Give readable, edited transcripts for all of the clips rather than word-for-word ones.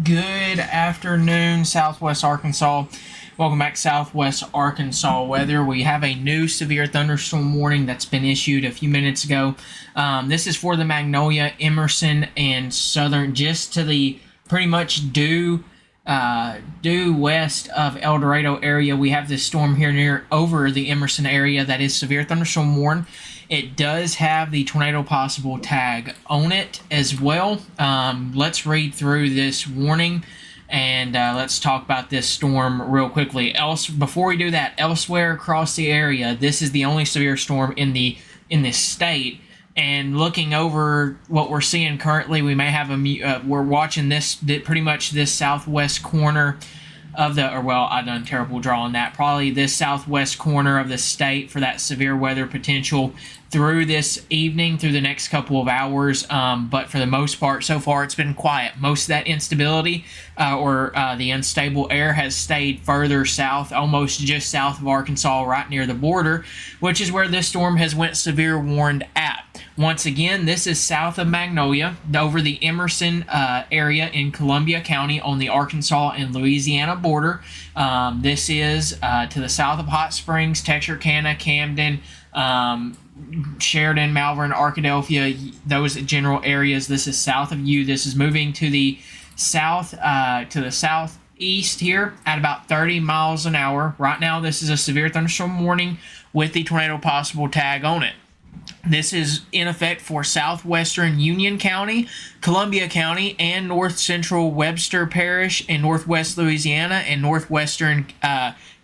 Good afternoon, Southwest Arkansas. Welcome back, Southwest Arkansas weather. We have a new severe thunderstorm warning that's been issued a few minutes ago. This is for the Magnolia, Emerson, and Southern, just to the pretty much due west of El Dorado area. We have this storm here near over the Emerson area that is severe thunderstorm warning. It does have the tornado possible tag on it as well. Let's read through this warning and let's talk about this storm real quickly. Before we do that, elsewhere across the area, this is the only severe storm in this state. And looking over what we're seeing currently, we may have we're watching pretty much this southwest corner of I've done terrible drawing that. Probably this southwest corner of the state for that severe weather potential through this evening, through the next couple of hours. But for the most part, so far, it's been quiet. Most of that instability the unstable air has stayed further south, almost just south of Arkansas, right near the border, which is where this storm has went severe warned at. Once again, this is south of Magnolia, over the Emerson area in Columbia County on the Arkansas and Louisiana border. This is to the south of Hot Springs, Texarkana, Camden, Sheridan, Malvern, Arkadelphia, those general areas. This is south of you. This is moving to the southeast here at about 30 miles an hour. Right now, this is a severe thunderstorm warning with the tornado possible tag on it. This is in effect for southwestern Union County, Columbia County, and north central Webster Parish in northwest Louisiana, and northwestern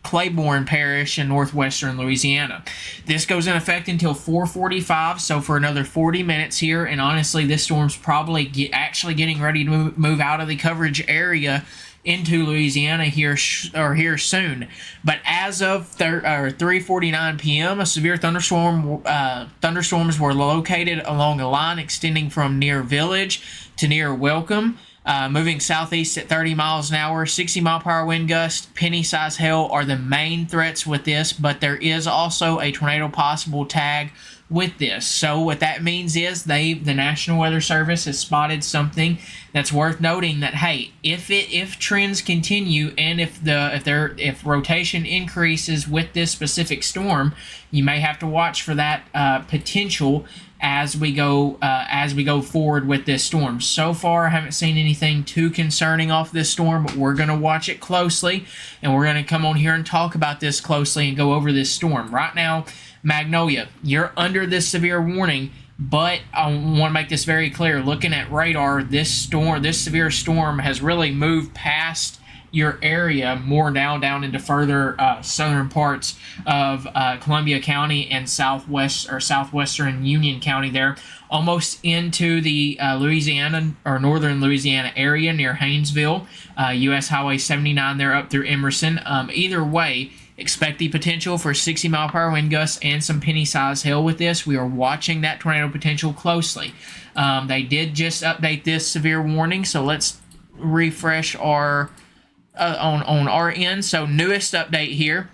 Claiborne Parish in northwestern Louisiana. This goes in effect until 4:45, so for another 40 minutes here. And honestly, this storm's probably actually getting ready to move out of the coverage area into Louisiana here soon. But as of 3:49 p.m., a severe thunderstorms were located along a line extending from near Village to near Welcome, moving southeast at 30 miles an hour. 60-mile-per-hour wind gusts, penny-sized hail are the main threats with this, but there is also a tornado possible tag with this. So what that means is the National Weather Service has spotted something that's worth noting, that hey, if trends continue and if rotation increases with this specific storm, you may have to watch for that potential as we go forward with this storm. So far, I haven't seen anything too concerning off this storm, but we're going to watch it closely, and we're going to come on here and talk about this closely and go over this storm. Right now, Magnolia, you're under this severe warning, but I want to make this very clear. Looking at radar, this severe storm has really moved past your area more down into further southern parts of Columbia County and southwestern Union County there, almost into the Louisiana or northern Louisiana area near Haynesville, U.S. Highway 79 there up through Emerson. Either way, expect the potential for 60-mile-per-hour wind gusts and some penny-sized hail with this. We are watching that tornado potential closely. They did just update this severe warning, so let's refresh our on our end. So newest update here.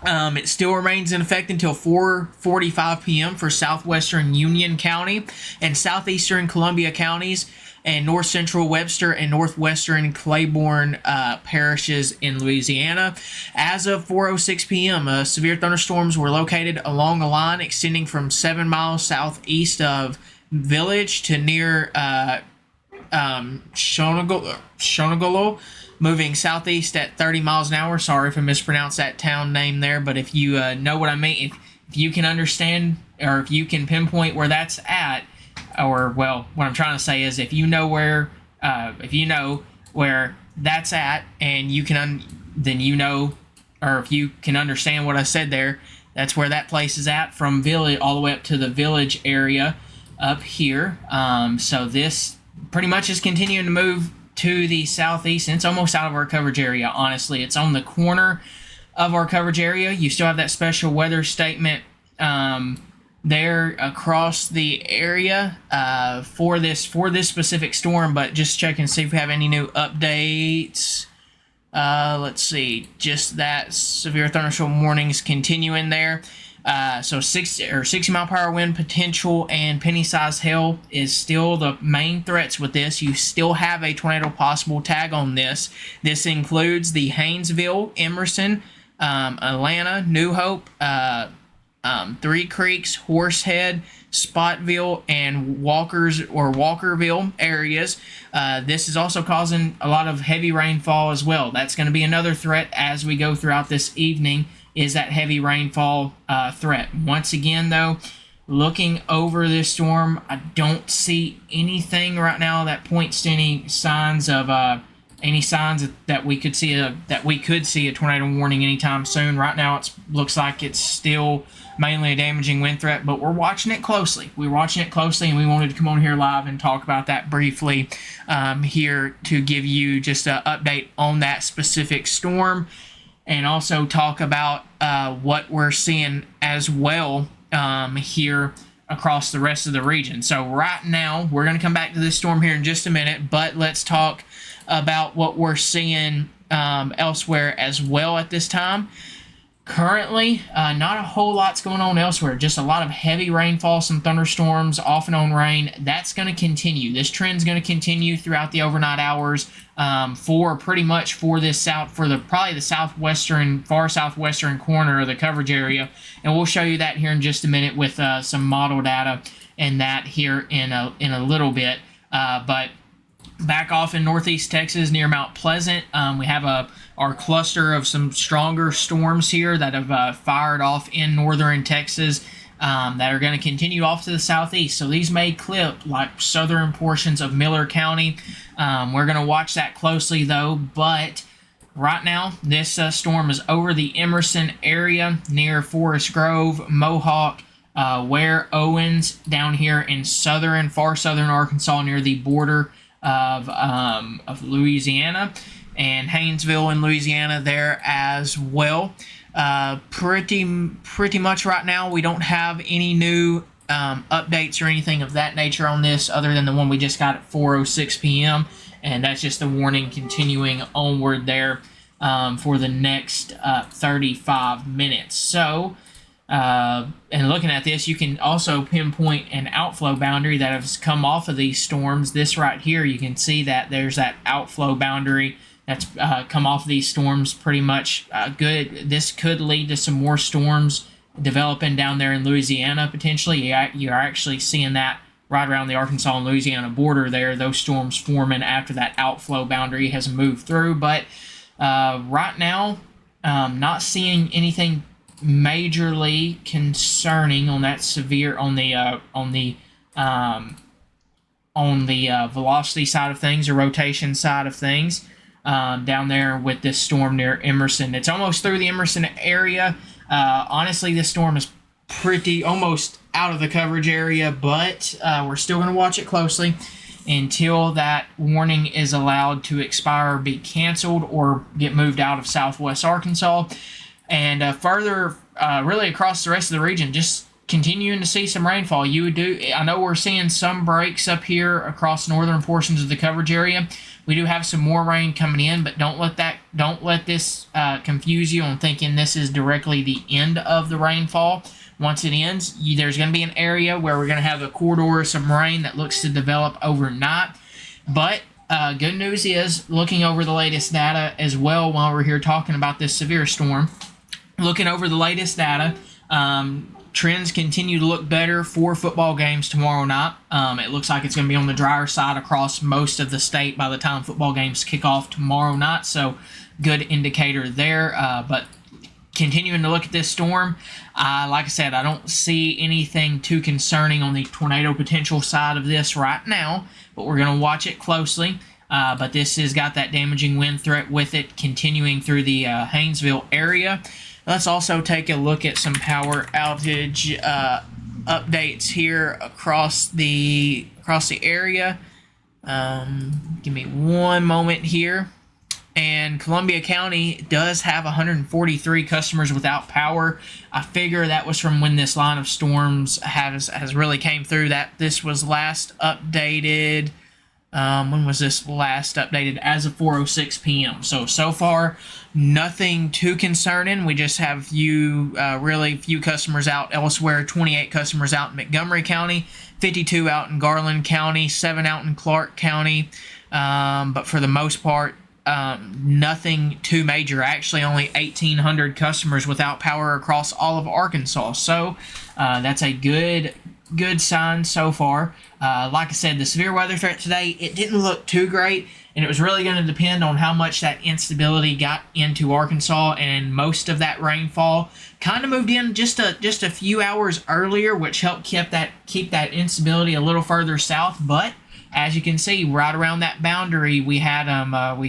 It still remains in effect until 4:45 p.m. for southwestern Union County and southeastern Columbia counties, and north central Webster and northwestern Claiborne parishes in Louisiana. As of 4:06 p.m., severe thunderstorms were located along a line extending from 7 miles southeast of Village to near Shonogolo, moving southeast at 30 miles an hour. Sorry if I mispronounced that town name there, but if you know what I mean, if you can understand, or if you can pinpoint where that's at, or, well, what I'm trying to say is if you know where that's at, and you can then you know, or if you can understand what I said there, that's where that place is at, from Village all the way up to the Village area up here. So this pretty much is continuing to move to the southeast, and it's almost out of our coverage area. Honestly, it's on the corner of our coverage area. You still have that special weather statement there across the area for this specific storm, but just check and see if we have any new updates. Let's see, just that severe thunderstorm warnings continuing there. So 60 mile per hour wind potential and penny-sized hail is still the main threats with this. You still have a tornado possible tag on this. This includes the Haynesville, Emerson, Atlanta, New Hope, Three Creeks, Horsehead, Spotville, and Walkerville areas. This is also causing a lot of heavy rainfall as well. That's going to be another threat as we go throughout this evening, is that heavy rainfall threat. Once again, though, looking over this storm, I don't see anything right now that points to any signs that we could see a tornado warning anytime soon. Right now, it looks like it's still mainly a damaging wind threat, but we're watching it closely. We're watching it closely, and we wanted to come on here live and talk about that briefly here to give you just an update on that specific storm, and also talk about what we're seeing as well here across the rest of the region. So right now, we're going to come back to this storm here in just a minute, but let's talk about what we're seeing elsewhere as well at this time. Currently, not a whole lot's going on elsewhere. Just a lot of heavy rainfall, some thunderstorms, off and on rain. That's going to continue. This trend's going to continue throughout the overnight hours for probably the far southwestern corner of the coverage area. And we'll show you that here in just a minute with some model data and that here in a little bit. But back off in northeast Texas near Mount Pleasant, we have our cluster of some stronger storms here that have fired off in northern Texas that are going to continue off to the southeast. So these may clip like southern portions of Miller County. We're going to watch that closely though, but right now this storm is over the Emerson area near Forest Grove, Mohawk, Ware, Owens, down here in far southern Arkansas near the border of Louisiana, and Haynesville in Louisiana there as well. Pretty much right now we don't have any new updates or anything of that nature on this other than the one we just got at 4:06 p.m. and that's just the warning continuing onward there for the next 35 minutes. So and looking at this, you can also pinpoint an outflow boundary that has come off of these storms. This right here, you can see that there's that outflow boundary that's come off of these storms pretty much good. This could lead to some more storms developing down there in Louisiana potentially. You're actually seeing that right around the Arkansas and Louisiana border there, those storms forming after that outflow boundary has moved through. But right now, not seeing anything majorly concerning on that severe on the velocity side of things or rotation side of things down there with this storm near Emerson. It's almost through the Emerson area. Honestly, this storm is almost out of the coverage area, but we're still going to watch it closely until that warning is allowed to expire or be canceled or get moved out of southwest Arkansas. And further, really across the rest of the region, just continuing to see some rainfall. I know we're seeing some breaks up here across northern portions of the coverage area. We do have some more rain coming in, but don't let this confuse you on thinking this is directly the end of the rainfall. Once it ends, there's going to be an area where we're going to have a corridor of some rain that looks to develop overnight. But good news is, looking over the latest data as well while we're here talking about this severe storm, looking over the latest data, trends continue to look better for football games tomorrow night. It looks like it's going to be on the drier side across most of the state by the time football games kick off tomorrow night, so good indicator there. But continuing to look at this storm, like I said, I don't see anything too concerning on the tornado potential side of this right now, but we're going to watch it closely. But this has got that damaging wind threat with it continuing through the Haynesville area. Let's also take a look at some power outage updates here across the area. Give me one moment here. And Columbia County does have 143 customers without power. I figure that was from when this line of storms has really came through. That this was last updated When was this last updated? As of 4:06 p.m. So far, nothing too concerning. We just have really few customers out elsewhere. 28 customers out in Montgomery County, 52 out in Garland County, 7 out in Clark County. But for the most part, nothing too major. Actually, only 1,800 customers without power across all of Arkansas. So that's a good sign so far. Like I said, the severe weather threat today, it didn't look too great, and it was really going to depend on how much that instability got into Arkansas, and most of that rainfall kind of moved in just a few hours earlier, which helped keep that instability a little further south. But as you can see, right around that boundary, we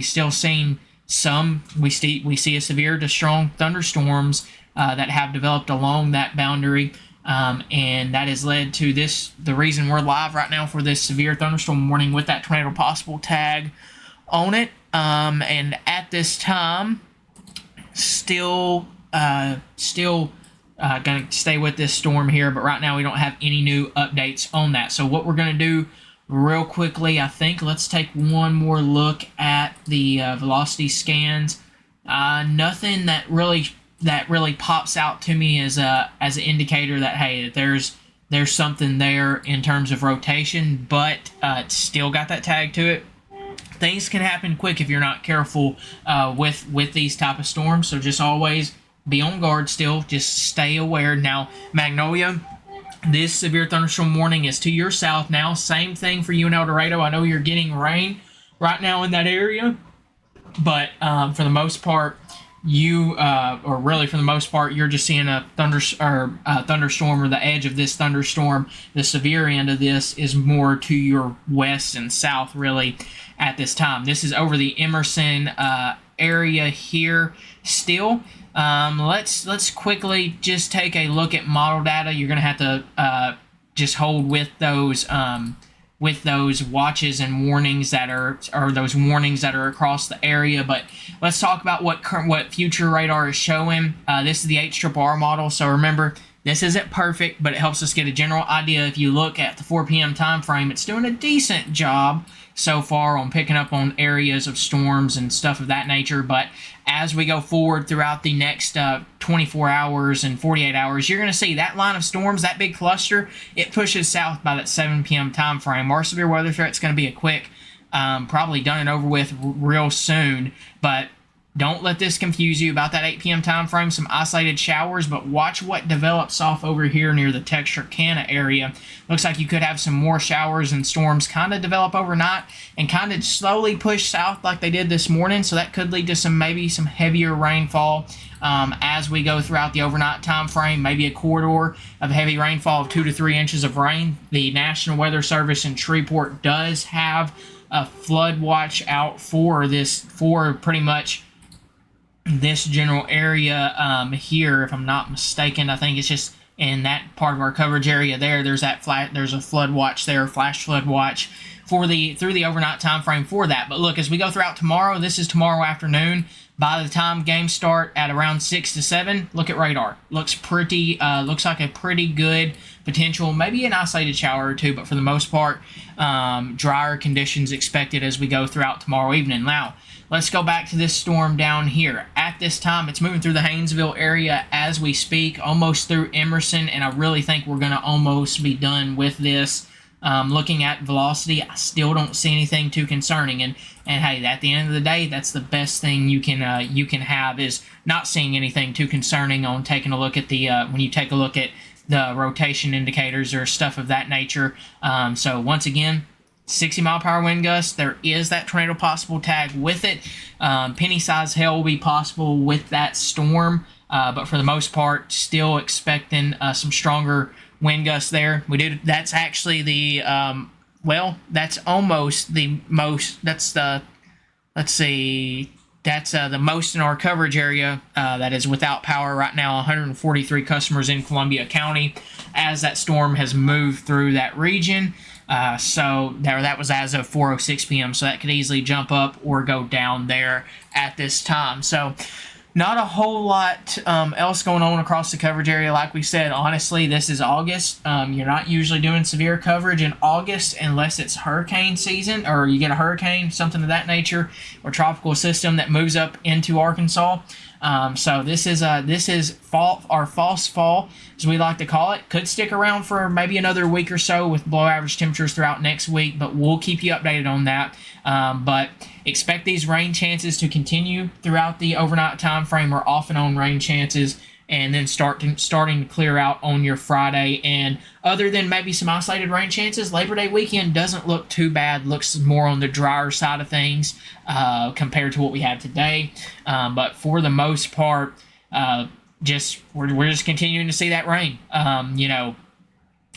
still seen some. We see a severe to strong thunderstorms that have developed along that boundary. And that has led to the reason we're live right now for this severe thunderstorm warning with that tornado possible tag on it. And at this time, still going to stay with this storm here, but right now we don't have any new updates on that. So what we're going to do real quickly, I think, let's take one more look at the velocity scans. Nothing that really pops out to me as an indicator that, hey, there's something there in terms of rotation, but it's still got that tag to it. Things can happen quick if you're not careful with these type of storms, so just always be on guard still. Just stay aware. Now, Magnolia, this severe thunderstorm warning is to your south now. Same thing for you in El Dorado. I know you're getting rain right now in that area, but for the most part, you're just seeing a thunderstorm, or the edge of this thunderstorm. The severe end of this is more to your west and south, really, at this time. This is over the Emerson area here still. Let's quickly just take a look at model data. You're going to have to just hold with those watches and warnings that are across the area. But let's talk about what future radar is showing. This is the HRRR model, so remember, this isn't perfect, but it helps us get a general idea. If you look at the 4 p.m. time frame, it's doing a decent job so far on picking up on areas of storms and stuff of that nature. But as we go forward throughout the next 24 hours and 48 hours, you're going to see that line of storms, that big cluster, it pushes south by that 7 p.m. time frame. Our severe weather threat's going to be a quick, probably done and over with real soon. But don't let this confuse you about that 8 p.m. time frame. Some isolated showers, but watch what develops off over here near the Texarkana area. Looks like you could have some more showers and storms kind of develop overnight and kind of slowly push south like they did this morning. So that could lead to maybe some heavier rainfall as we go throughout the overnight time frame. Maybe a corridor of heavy rainfall of 2 to 3 inches of rain. The National Weather Service in Shreveport does have a flood watch out for pretty much this general area here, if I'm not mistaken. I think it's just in that part of our coverage area there. There's a flood watch there, flash flood watch through the overnight time frame for that. But look, as we go throughout tomorrow, this is tomorrow afternoon. By the time games start at around 6 to 7, look at radar. Looks like a pretty good potential, maybe an isolated shower or two, but for the most part, drier conditions expected as we go throughout tomorrow evening. Now, let's go back to this storm down here. At this time, it's moving through the Haynesville area as we speak, almost through Emerson, and I really think we're going to almost be done with this. Looking at velocity, I still don't see anything too concerning. And hey, at the end of the day, that's the best thing you can have, is not seeing anything too concerning on taking a look at when you take a look at the rotation indicators or stuff of that nature. So once again, 60-mile-per-hour wind gusts. There is that tornado possible tag with it. Penny-sized hail will be possible with that storm, but for the most part, still expecting some stronger wind gusts there. That's actually that's almost the most. That's the most in our coverage area that is without power right now. 143 customers in Columbia County as that storm has moved through that region. So that was as of 4:06 p.m. So that could easily jump up or go down there at this time. So Not a whole lot else going on across the coverage area. Like we said, honestly, this is August. You're not usually doing severe coverage in August unless it's hurricane season or you get a hurricane, something of that nature, or tropical system that moves up into Arkansas. So this is fall, our false fall, as we like to call it. Could stick around for maybe another week or so with below average temperatures throughout next week, but we'll keep you updated on that. But expect these rain chances to continue throughout the overnight time frame, or off and on rain chances, and then starting to clear out on your Friday. And other than maybe some isolated rain chances, Labor Day weekend doesn't look too bad. Looks more on the drier side of things compared to what we have today. But for the most part, we're just continuing to see that rain.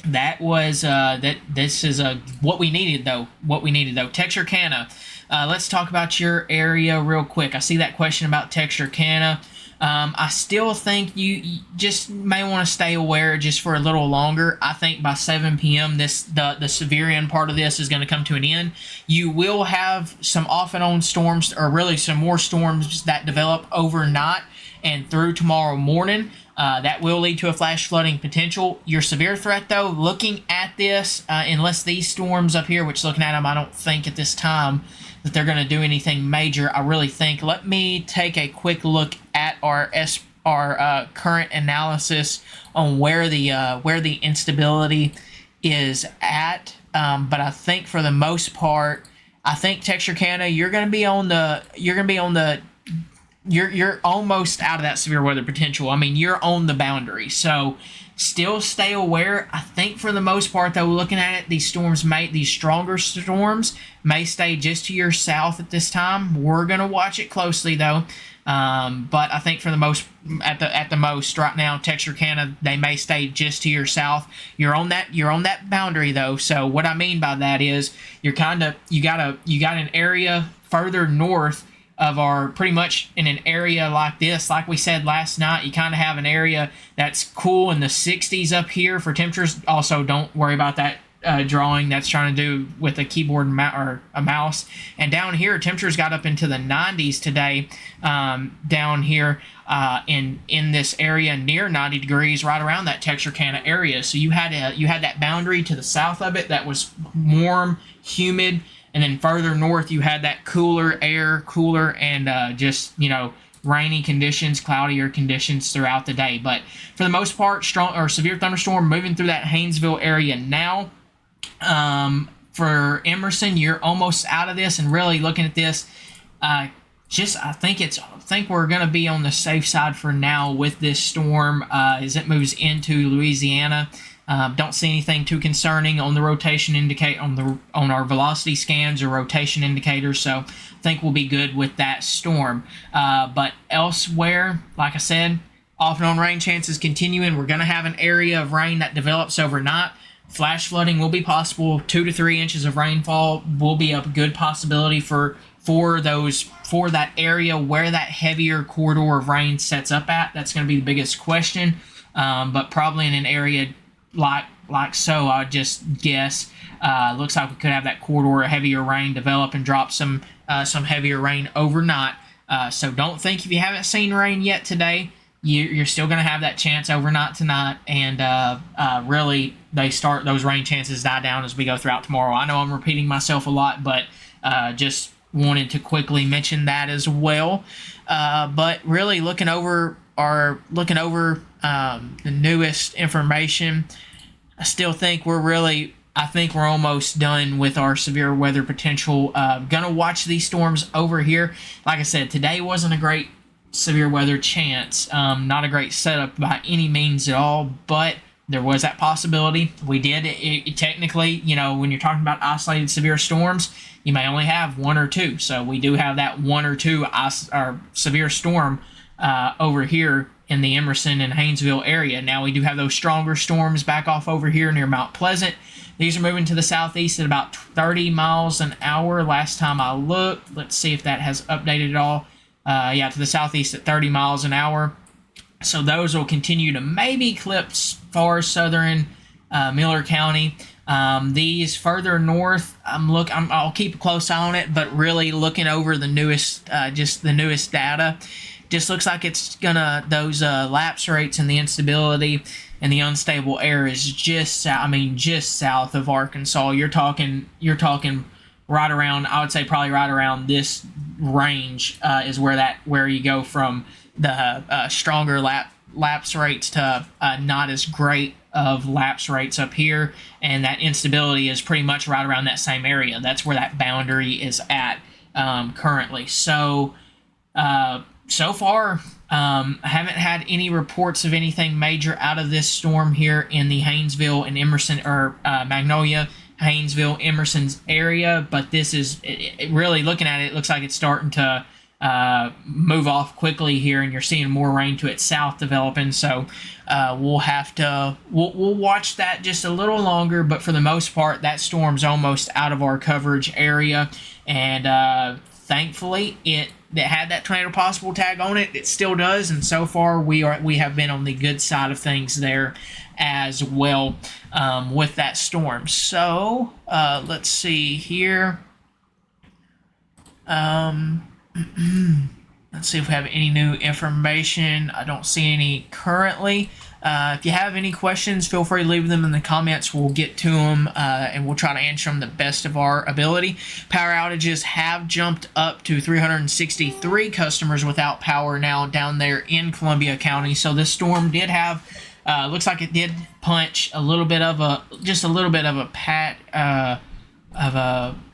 That was this is what we needed though. Texarkana. Let's talk about your area real quick. I see that question about Texarkana. I still think you just may want to stay aware just for a little longer. I think by 7 p.m. the severe end part of this is going to come to an end. You will have some off and on storms, or really some more storms that develop overnight and through tomorrow morning. That will lead to a flash flooding potential. Your severe threat, though, looking at this, unless these storms up here, which looking at them, I don't think at this time that they're going to do anything major. I really think. Let me take a quick look at our current analysis on where the instability is at. But I think for the most part, I think Texarkana, you're almost out of that severe weather potential. I mean, you're on the boundary. So still stay aware. I think for the most part, though, looking at it, these stronger storms may stay just to your south at this time. We're going to watch it closely, though. But I think for the most, at the most right now, Texarkana, they may stay just to your south. You're on that boundary, though. So what I mean by that is you got an area further north of our, pretty much in an area like this. Like we said last night, you kind of have an area that's cool in the 60s up here for temperatures. Also, don't worry about that drawing that's trying to do with a keyboard or a mouse. And down here, temperatures got up into the 90s today. Down here in this area, near 90 degrees, right around that Texarkana area. So you had that boundary to the south of it that was warm, humid. And then further north, you had that cooler and just, rainy conditions, cloudier conditions throughout the day. But for the most part, strong or severe thunderstorm moving through that Haynesville area now. For Emerson, you're almost out of this, and really looking at this, I think we're going to be on the safe side for now with this storm as it moves into Louisiana. Don't see anything too concerning on the rotation on our velocity scans or rotation indicators, so I think we'll be good with that storm. But elsewhere, like I said, off and on rain chances continuing. We're going to have an area of rain that develops overnight. Flash flooding will be possible. 2 to 3 inches of rainfall will be a good possibility for that area where that heavier corridor of rain sets up at. That's going to be the biggest question. But probably in an area like so, I would just guess. Looks like we could have that corridor of heavier rain develop and drop some heavier rain overnight. So don't think if you haven't seen rain yet today, you're still going to have that chance overnight tonight. And really, those rain chances die down as we go throughout tomorrow. I know I'm repeating myself a lot, but just wanted to quickly mention that as well. But really looking over the newest information, I still think I think we're almost done with our severe weather potential. Gonna watch these storms over here. Like I said, today wasn't a great severe weather chance. Not a great setup by any means at all, but there was that possibility. We did technically, when you're talking about isolated severe storms, you may only have one or two. So we do have that one or two severe storm over here in the Emerson and Haynesville area. Now we do have those stronger storms back off over here near Mount Pleasant. These are moving to the southeast at about 30 miles an hour last time I looked. Let's see if that has updated at all. To the southeast at 30 miles an hour. So those will continue to maybe clip far southern Miller County. These further north, I'll keep a close eye on it, but really looking over the newest data. just looks like it's gonna, those lapse rates and the instability and the unstable air is just south of Arkansas. You're talking right around, I would say probably right around this range is where you go from the stronger lapse rates to not as great of lapse rates up here, and that instability is pretty much right around that same area. That's where that boundary is at currently. So so far, I haven't had any reports of anything major out of this storm here in the Haynesville and Emerson, or Magnolia, Haynesville, Emerson's area, but this is really, looking at it, it looks like it's starting to move off quickly here, and you're seeing more rain to its south developing. So we'll watch that just a little longer, but for the most part, that storm's almost out of our coverage area, and thankfully it had that tornado possible tag on it. It still does, and so far we have been on the good side of things there as well with that storm. So let's see here. Let's see if we have any new information. I don't see any currently. If you have any questions, feel free to leave them in the comments. We'll get to them, and we'll try to answer them the best of our ability. Power outages have jumped up to 363 customers without power now down there in Columbia County. So this storm did have, looks like it did punch a little bit of a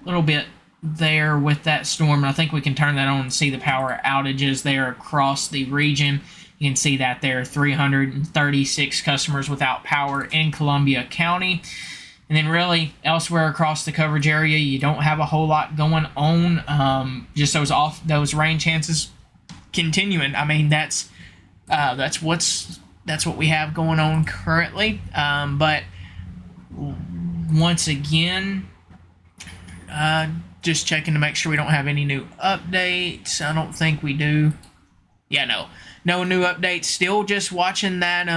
little bit there with that storm. I think we can turn that on and see the power outages there across the region. You can see that there are 336 customers without power in Columbia County. And then really elsewhere across the coverage area, you don't have a whole lot going on. Just those rain chances continuing. I mean, that's what we have going on currently. But once again, just checking to make sure we don't have any new updates. I don't think we do. Yeah, no new updates. Still just watching that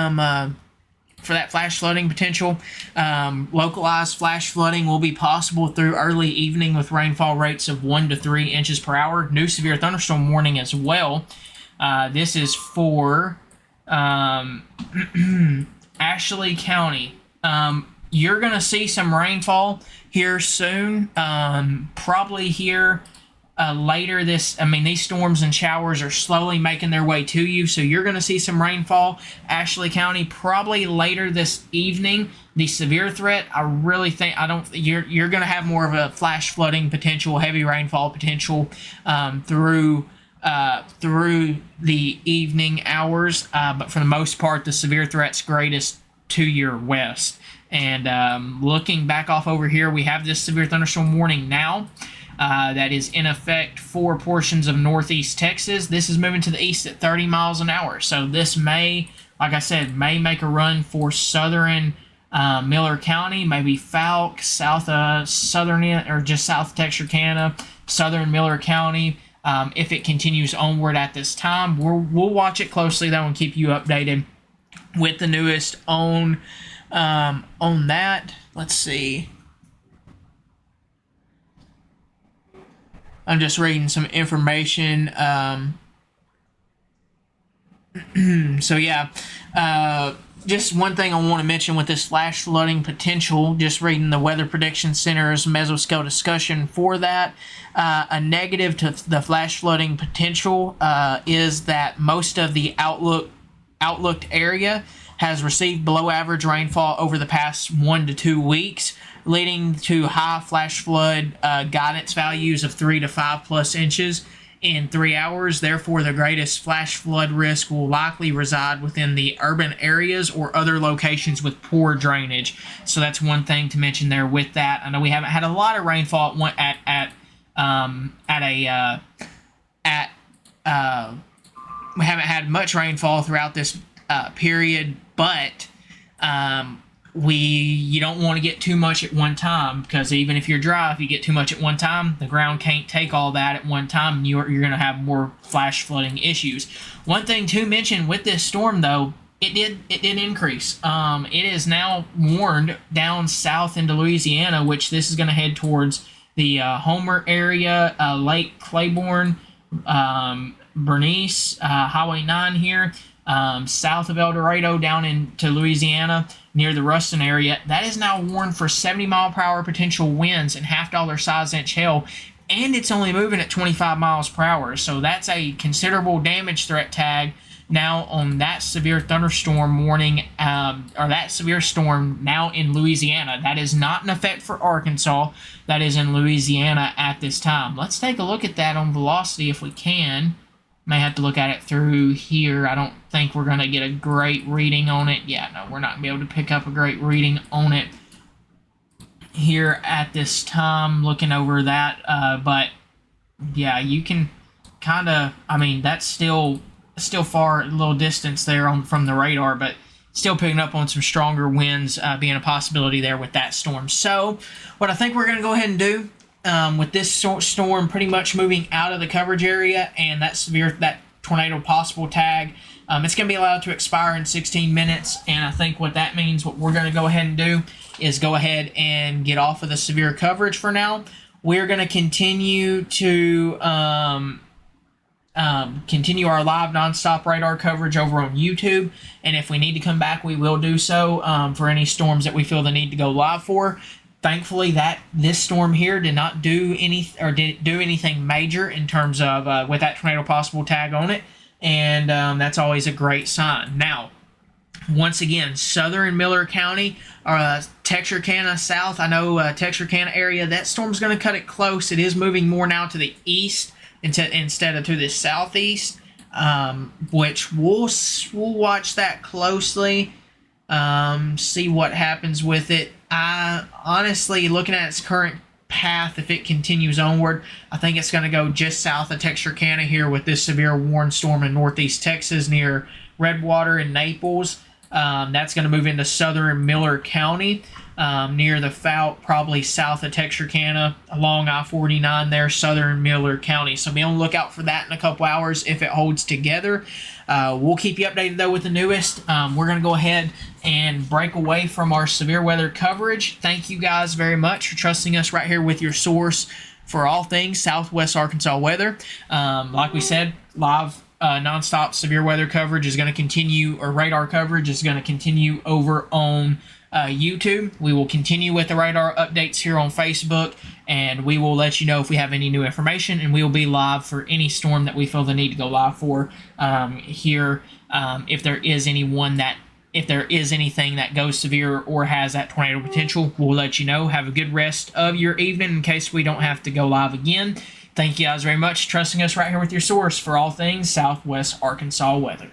for that flash flooding potential. Localized flash flooding will be possible through early evening with rainfall rates of 1 to 3 inches per hour. New severe thunderstorm warning as well. This is for Ashley County. You're going to see some rainfall here soon, probably here later these storms and showers are slowly making their way to you, so you're going to see some rainfall. Ashley County probably later this evening. The severe threat, I really think, you're going to have more of a flash flooding potential, heavy rainfall potential through the evening hours, but for the most part, the severe threat's greatest to your west. And looking back off over here, we have this severe thunderstorm warning now that is in effect for portions of northeast Texas. This is moving to the east at 30 miles an hour. So this may, like I said, may make a run for southern Miller County, maybe Falk, south of southern, or just south of Texarkana, southern Miller County. If it continues onward at this time, we'll watch it closely though and keep you updated with the newest on that. Let's see. I'm just reading some information. So yeah, just one thing I want to mention with this flash flooding potential, just reading the Weather Prediction Center's mesoscale discussion for that. A negative to the flash flooding potential is that most of the outlooked area has received below average rainfall over the past 1 to 2 weeks, leading to high flash flood guidance values of 3 to 5 plus inches in 3 hours. Therefore, the greatest flash flood risk will likely reside within the urban areas or other locations with poor drainage. So that's one thing to mention there with that. I know we haven't had a lot of rainfall we haven't had much rainfall throughout this period, but you don't want to get too much at one time, because even if you're dry, if you get too much at one time, the ground can't take all that at one time, and you're going to have more flash flooding issues. One thing to mention with this storm, though, it did increase. It is now warned down south into Louisiana, which this is going to head towards the Homer area, Lake Claiborne, Bernice, Highway 9 here, south of El Dorado down into Louisiana near the Ruston area. That is now warned for 70-mile-per-hour potential winds and half-dollar size-inch hail, and it's only moving at 25 miles per hour. So that's a considerable damage threat tag now on that severe thunderstorm warning, or that severe storm now in Louisiana. That is not in effect for Arkansas. That is in Louisiana at this time. Let's take a look at that on velocity if we can. May have to look at it through here. I don't think we're going to get a great reading on it. Yeah, no, we're not going to be able to pick up a great reading on it here at this time looking over that. But yeah, you can kind of, I mean, that's still far, a little distance there from the radar, but still picking up on some stronger winds being a possibility there with that storm. So what I think we're going to go ahead and do with this storm pretty much moving out of the coverage area and that tornado possible tag, it's going to be allowed to expire in 16 minutes. And I think what that means, what we're going to go ahead and do is go ahead and get off of the severe coverage for now. We're going to continue to continue our live nonstop radar coverage over on YouTube, and if we need to come back, we will do so for any storms that we feel the need to go live for. Thankfully, that this storm here did not do anything major in terms of with that tornado possible tag on it, and that's always a great sign. Now, once again, southern Miller County, Texarkana south. I know Texarkana area. That storm's going to cut it close. It is moving more now to the east instead of to the southeast, which we'll watch that closely, see what happens with it. I honestly, looking at its current path, if it continues onward, I think it's going to go just south of Texarkana here with this severe warned storm in northeast Texas near Redwater and Naples. That's going to move into southern Miller County, near the Fouke, probably south of Texarkana, along I-49 there, southern Miller County. So be on the lookout for that in a couple hours if it holds together. We'll keep you updated, though, with the newest. We're going to go ahead and break away from our severe weather coverage. Thank you guys very much for trusting us right here with your source for all things Southwest Arkansas weather. Like we said, live nonstop severe weather coverage is going to continue, or radar coverage is going to continue over on YouTube. We will continue with the radar updates here on Facebook, and we will let you know if we have any new information, and we will be live for any storm that we feel the need to go live for here. If there is anything that goes severe or has that tornado potential, we'll let you know. Have a good rest of your evening in case we don't have to go live again. Thank you guys very much for trusting us right here with your source for all things Southwest Arkansas weather.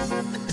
Thank you.